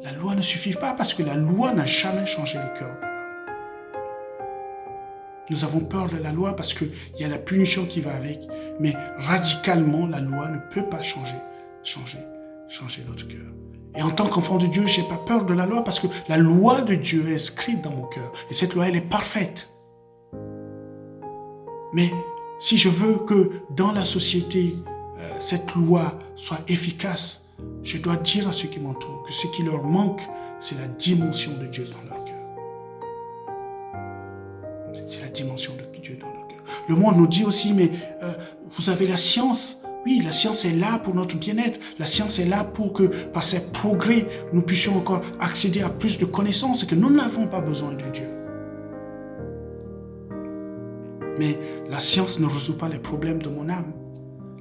La loi ne suffit pas parce que la loi n'a jamais changé le cœur. Nous avons peur de la loi parce qu'il y a la punition qui va avec. Mais radicalement, la loi ne peut pas changer notre cœur. Et en tant qu'enfant de Dieu, je n'ai pas peur de la loi parce que la loi de Dieu est inscrite dans mon cœur. Et cette loi, elle est parfaite. Mais si je veux que dans la société, cette loi soit efficace, je dois dire à ceux qui m'entourent que ce qui leur manque, c'est la dimension de Dieu dans leur cœur. C'est la dimension de Dieu dans leur cœur. Le monde nous dit aussi, mais vous avez la science. Oui, la science est là pour notre bien-être. La science est là pour que, par ses progrès, nous puissions encore accéder à plus de connaissances et que nous n'avons pas besoin de Dieu. Mais la science ne résout pas les problèmes de mon âme.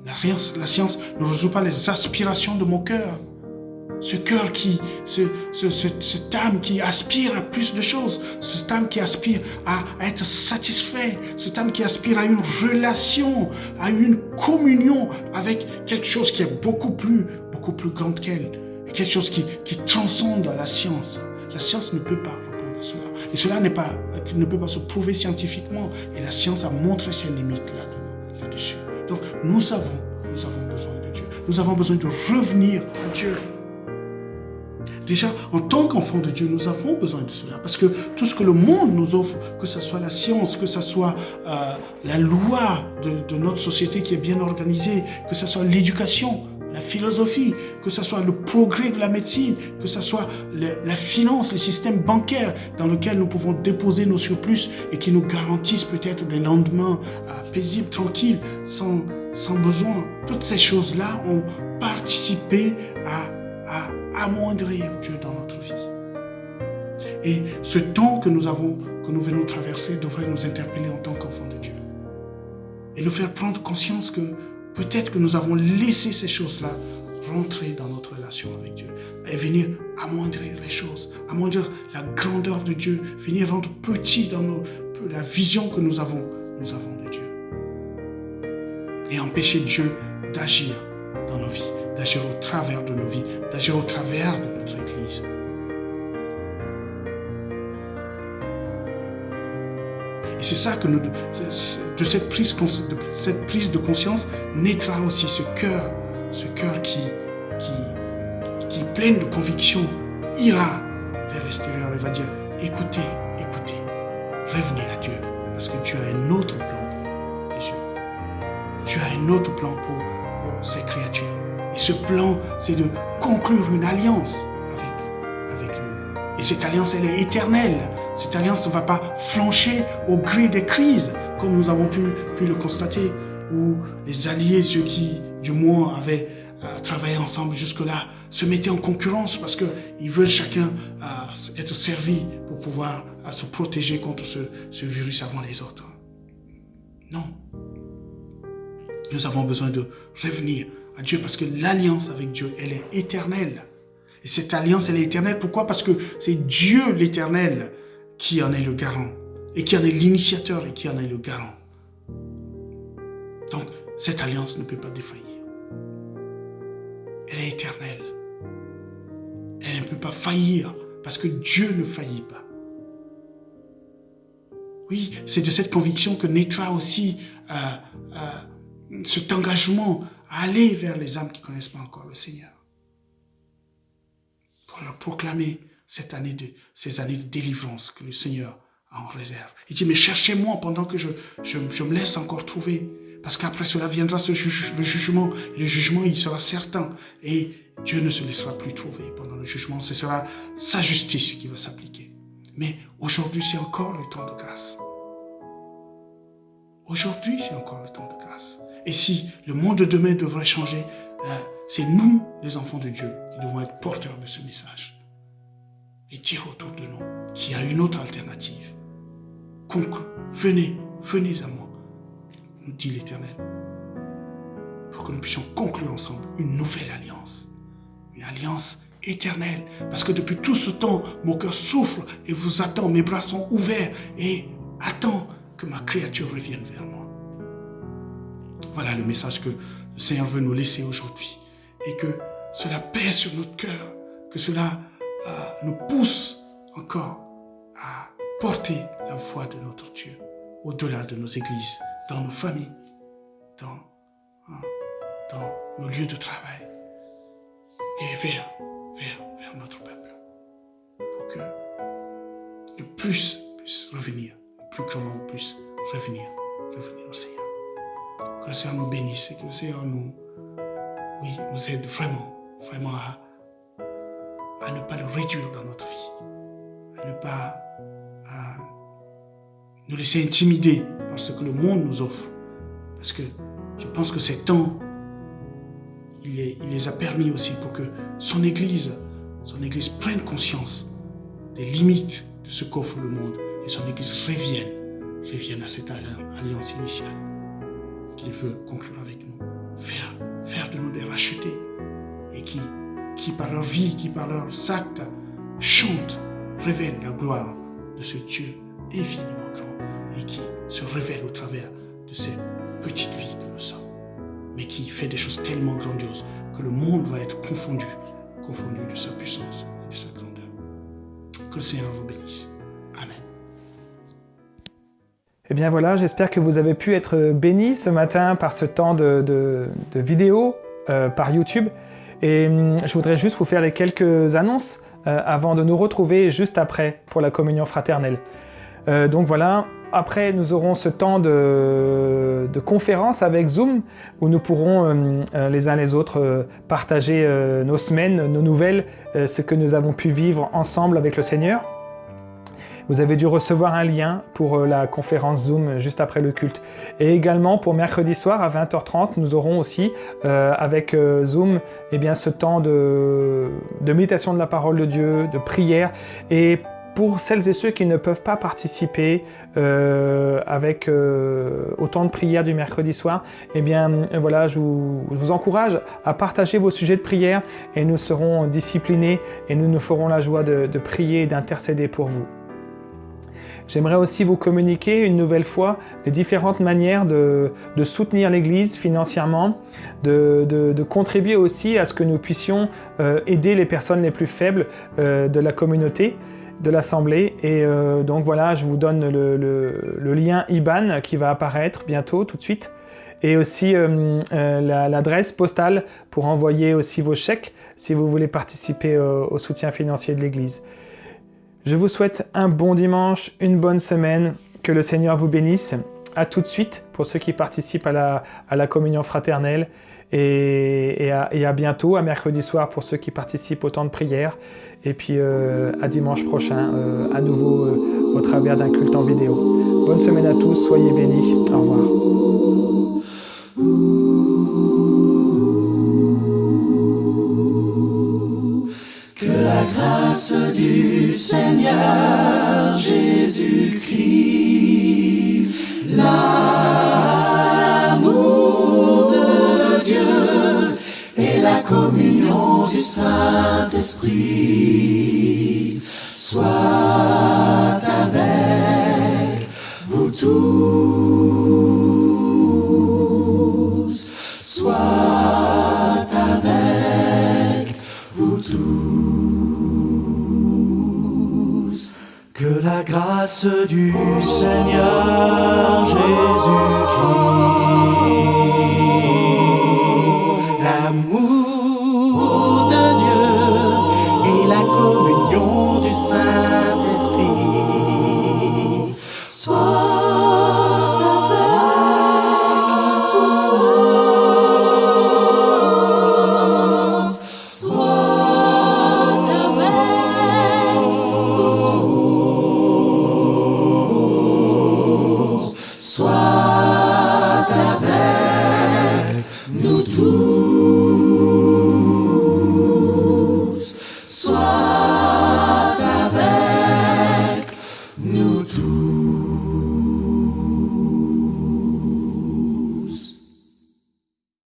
La science ne résout pas les aspirations de mon cœur. Ce cœur cette âme qui aspire à plus de choses, cette âme qui aspire à être satisfait, cette âme qui aspire à une relation, à une communion avec quelque chose qui est beaucoup plus grande qu'elle, et quelque chose qui transcende la science. La science ne peut pas répondre à cela. Et cela ne peut pas se prouver scientifiquement. Et la science a montré ses limites là-dessus. Donc nous avons besoin de Dieu. Nous avons besoin de revenir à Dieu. Déjà, en tant qu'enfants de Dieu, nous avons besoin de cela. Parce que tout ce que le monde nous offre, que ce soit la science, que ce soit la loi de notre société qui est bien organisée, que ce soit l'éducation, la philosophie, que ce soit le progrès de la médecine, que ce soit la finance, le système bancaire dans lequel nous pouvons déposer nos surplus et qui nous garantissent peut-être des lendemains paisibles, tranquilles, sans besoin. Toutes ces choses-là ont participé à amoindrir Dieu dans notre vie. Et ce temps que nous venons traverser devrait nous interpeller en tant qu'enfants de Dieu. Et nous faire prendre conscience que peut-être que nous avons laissé ces choses-là rentrer dans notre relation avec Dieu et venir amoindrir les choses, amoindrir la grandeur de Dieu, venir rendre petit dans la vision que nous avons de Dieu. Et empêcher Dieu d'agir dans nos vies, d'agir au travers de nos vies, d'agir au travers de notre Église. Et c'est ça que de cette prise de conscience naîtra aussi ce cœur qui est plein de conviction, ira vers l'extérieur et va dire, écoutez, revenez à Dieu, parce que tu as un autre plan pour les humains. Tu as un autre plan pour ces créatures. Et ce plan, c'est de conclure une alliance avec nous. Et cette alliance, elle est éternelle. Cette alliance ne va pas flancher au gré des crises, comme nous avons pu le constater, où les alliés, ceux qui, du moins, avaient travaillé ensemble jusque-là, se mettaient en concurrence parce qu'ils veulent chacun être servi pour pouvoir se protéger contre ce virus avant les autres. Non. Nous avons besoin de revenir à Dieu parce que l'alliance avec Dieu, elle est éternelle. Et cette alliance, elle est éternelle. Pourquoi? Parce que c'est Dieu l'éternel qui en est le garant et qui en est l'initiateur et qui en est le garant. Donc, cette alliance ne peut pas défaillir. Elle est éternelle. Elle ne peut pas faillir parce que Dieu ne faillit pas. Oui, c'est de cette conviction que naîtra aussi cet engagement à aller vers les âmes qui ne connaissent pas encore le Seigneur. Pour leur proclamer ces années de délivrance que le Seigneur a en réserve. Il dit, mais cherchez-moi pendant que je me laisse encore trouver. Parce qu'après cela viendra le jugement. Le jugement, il sera certain. Et Dieu ne se laissera plus trouver pendant le jugement. Ce sera sa justice qui va s'appliquer. Mais aujourd'hui, c'est encore le temps de grâce. Aujourd'hui, c'est encore le temps de grâce. Et si le monde de demain devrait changer, c'est nous, les enfants de Dieu, qui devons être porteurs de ce message. Et dire autour de nous qu'il y a une autre alternative. Venez à moi, nous dit l'Éternel, pour que nous puissions conclure ensemble une nouvelle alliance. Une alliance éternelle. Parce que depuis tout ce temps, mon cœur souffre et vous attend. Mes bras sont ouverts et attend que ma créature revienne vers moi. Voilà le message que le Seigneur veut nous laisser aujourd'hui. Et que cela pèse sur notre cœur. Que cela nous pousse encore à porter la voix de notre Dieu au-delà de nos églises, dans nos familles, dans nos lieux de travail et vers notre peuple, pour que le plus puisse revenir, le plus grand nombre puisse revenir au Seigneur. Que le Seigneur nous bénisse et que le Seigneur nous aide vraiment à ne pas le réduire dans notre vie, à ne pas nous laisser intimider par ce que le monde nous offre. Parce que je pense que ces temps, il les a permis aussi pour que son Église prenne conscience des limites de ce qu'offre le monde et son Église revienne à cette alliance initiale qu'il veut conclure avec nous, faire de nous des rachetés et qui par leur vie, qui par leurs actes chantent, révèlent la gloire de ce Dieu infiniment grand et qui se révèle au travers de ces petites vies que nous sommes, mais qui fait des choses tellement grandioses que le monde va être confondu de sa puissance et de sa grandeur. Que le Seigneur vous bénisse. Amen. Eh bien voilà, j'espère que vous avez pu être bénis ce matin par ce temps de vidéo par YouTube. Et je voudrais juste vous faire les quelques annonces avant de nous retrouver juste après pour la communion fraternelle. Donc voilà, après nous aurons ce temps de conférence avec Zoom où nous pourrons les uns les autres partager nos semaines, nos nouvelles, ce que nous avons pu vivre ensemble avec le Seigneur. Vous avez dû recevoir un lien pour la conférence Zoom juste après le culte. Et également pour mercredi soir à 20h30, nous aurons aussi avec Zoom ce temps de méditation de la parole de Dieu, de prière. Et pour celles et ceux qui ne peuvent pas participer avec autant de prières du mercredi soir, je vous encourage à partager vos sujets de prière et nous serons disciplinés et nous ferons la joie de prier et d'intercéder pour vous. J'aimerais aussi vous communiquer une nouvelle fois les différentes manières de soutenir l'Église financièrement, de contribuer aussi à ce que nous puissions aider les personnes les plus faibles de la communauté. de l'Assemblée. Et donc voilà, je vous donne le lien IBAN qui va apparaître bientôt, tout de suite. Et aussi l'adresse postale pour envoyer aussi vos chèques si vous voulez participer au soutien financier de l'Église. Je vous souhaite un bon dimanche, une bonne semaine, que le Seigneur vous bénisse. À tout de suite pour ceux qui participent à la communion fraternelle et à bientôt, à mercredi soir pour ceux qui participent au temps de prière. Et puis à dimanche prochain, à nouveau au travers d'un culte en vidéo. Bonne semaine à tous, soyez bénis. Au revoir. Que la grâce du Seigneur Jésus-Christ, l'amour de Dieu et la communion du Saint-Esprit soient avec vous tous, soient avec vous tous. Que la grâce du Seigneur Jésus-Christ, l'amour de Dieu et la communion du Saint-Esprit soient avec vous tous, soient avec vous tous, soient avec nous tous, soient